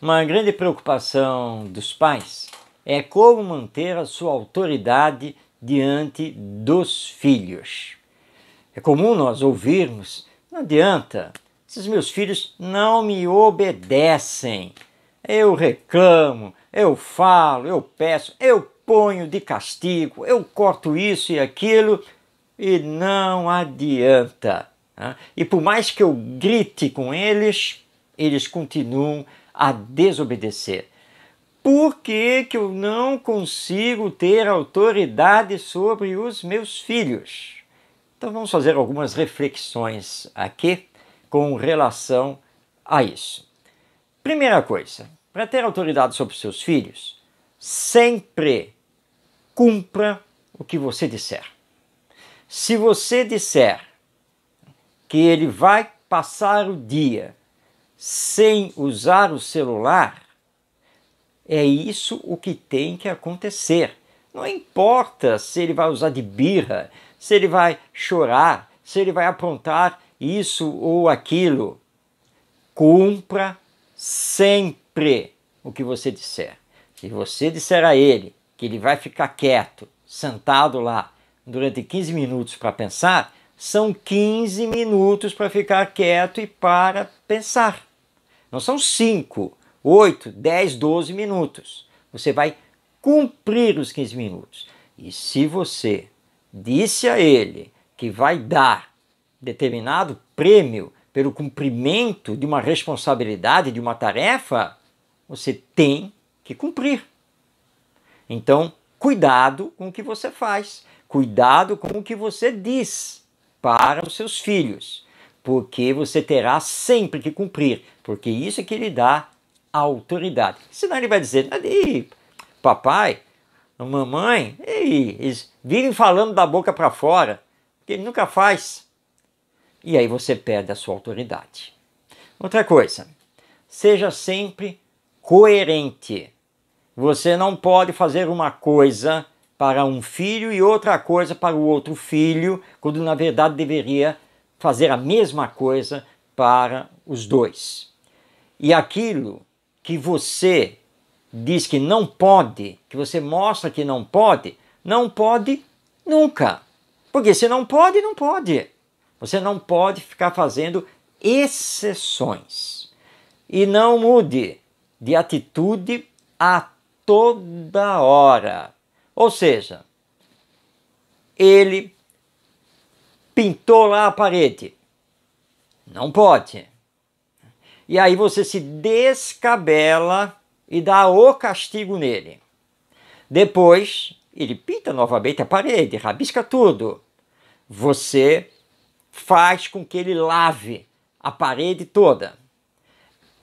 Uma grande preocupação dos pais é como manter a sua autoridade diante dos filhos. É comum nós ouvirmos: não adianta, esses meus filhos não me obedecem. Eu reclamo, eu falo, eu peço, eu ponho de castigo, eu corto isso e aquilo e não adianta. E por mais que eu grite com eles, eles continuam a desobedecer. Por que eu não consigo ter autoridade sobre os meus filhos? Então vamos fazer algumas reflexões aqui com relação a isso. Primeira coisa, para ter autoridade sobre os seus filhos, sempre cumpra o que você disser. Se você disser que ele vai passar o dia sem usar o celular, é isso o que tem que acontecer. Não importa se ele vai usar de birra, se ele vai chorar, se ele vai aprontar isso ou aquilo. Cumpra sempre o que você disser. Se você disser a ele que ele vai ficar quieto, sentado lá, durante 15 minutos para pensar, são 15 minutos para ficar quieto e para pensar. Não são 5, 8, 10, 12 minutos. Você vai cumprir os 15 minutos. E se você disse a ele que vai dar determinado prêmio pelo cumprimento de uma responsabilidade, de uma tarefa, você tem que cumprir. Então, cuidado com o que você faz, cuidado com o que você diz para os seus filhos, porque você terá sempre que cumprir, porque isso é que lhe dá autoridade. Senão ele vai dizer: papai, mamãe, eles vivem falando da boca para fora, que ele nunca faz. E aí você perde a sua autoridade. Outra coisa, seja sempre coerente. Você não pode fazer uma coisa para um filho e outra coisa para o outro filho, quando na verdade deveria fazer a mesma coisa para os dois. E aquilo que você diz que não pode, que você mostra que não pode nunca. Porque se não pode, não pode. Você não pode ficar fazendo exceções. E não mude de atitude a toda hora. Ou seja, ele pintou lá a parede. Não pode. E aí você se descabela e dá o castigo nele. Depois, ele pinta novamente a parede, rabisca tudo. Você faz com que ele lave a parede toda.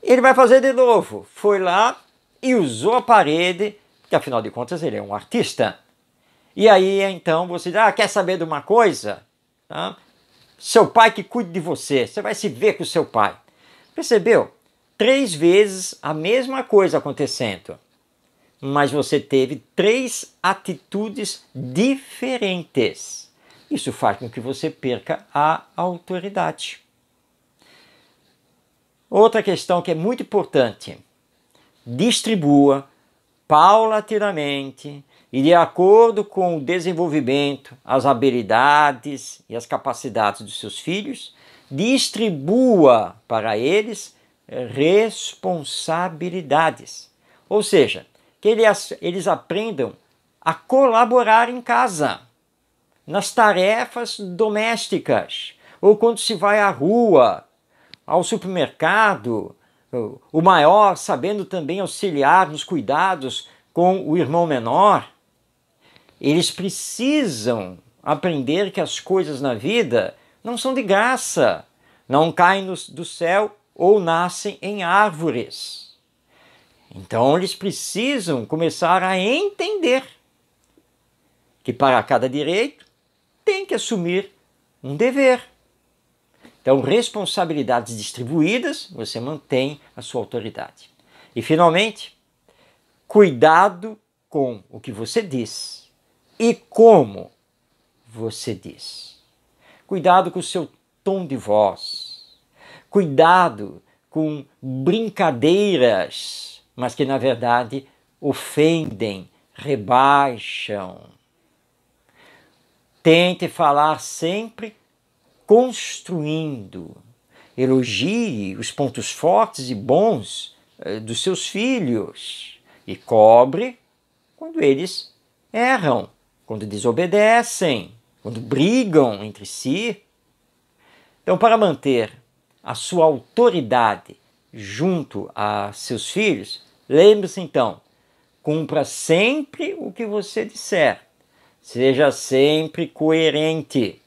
Ele vai fazer de novo. Foi lá e usou a parede, que afinal de contas ele é um artista. E aí então você diz: quer saber de uma coisa? Seu pai que cuide de você, você vai se ver com o seu pai. Percebeu? 3 vezes a mesma coisa acontecendo, mas você teve 3 atitudes diferentes. Isso faz com que você perca a autoridade. Outra questão que é muito importante: distribua paulatinamente e de acordo com o desenvolvimento, as habilidades e as capacidades dos seus filhos, distribua para eles responsabilidades. Ou seja, que eles aprendam a colaborar em casa, nas tarefas domésticas, ou quando se vai à rua, ao supermercado, o maior sabendo também auxiliar nos cuidados com o irmão menor. Eles precisam aprender que as coisas na vida não são de graça, não caem do céu ou nascem em árvores. Então eles precisam começar a entender que para cada direito tem que assumir um dever. Então, responsabilidades distribuídas, você mantém a sua autoridade. E, finalmente, cuidado com o que você diz e como você diz. Cuidado com o seu tom de voz. Cuidado com brincadeiras, mas que na verdade ofendem, rebaixam. Tente falar sempre construindo. Elogie os pontos fortes e bons dos seus filhos e cobre quando eles erram, quando desobedecem, quando brigam entre si. Então, para manter a sua autoridade junto a seus filhos, lembre-se então, cumpra sempre o que você disser, seja sempre coerente,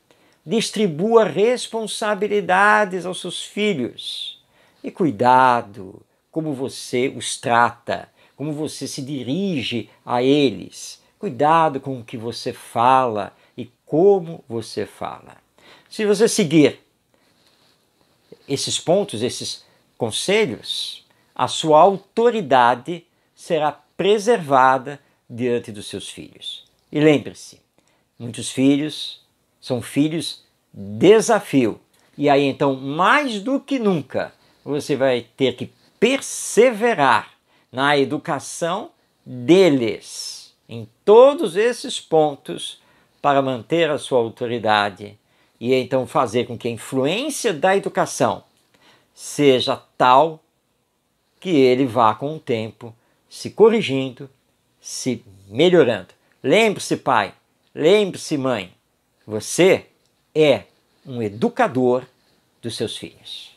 distribua responsabilidades aos seus filhos e cuidado como você os trata, como você se dirige a eles, cuidado com o que você fala e como você fala. Se você seguir esses pontos, esses conselhos, a sua autoridade será preservada diante dos seus filhos. E lembre-se, muitos filhos são filhos desafio. E aí então, mais do que nunca, você vai ter que perseverar na educação deles, em todos esses pontos, para manter a sua autoridade e então fazer com que a influência da educação seja tal que ele vá com o tempo se corrigindo, se melhorando. Lembre-se, pai, lembre-se, mãe, você é um educador dos seus filhos.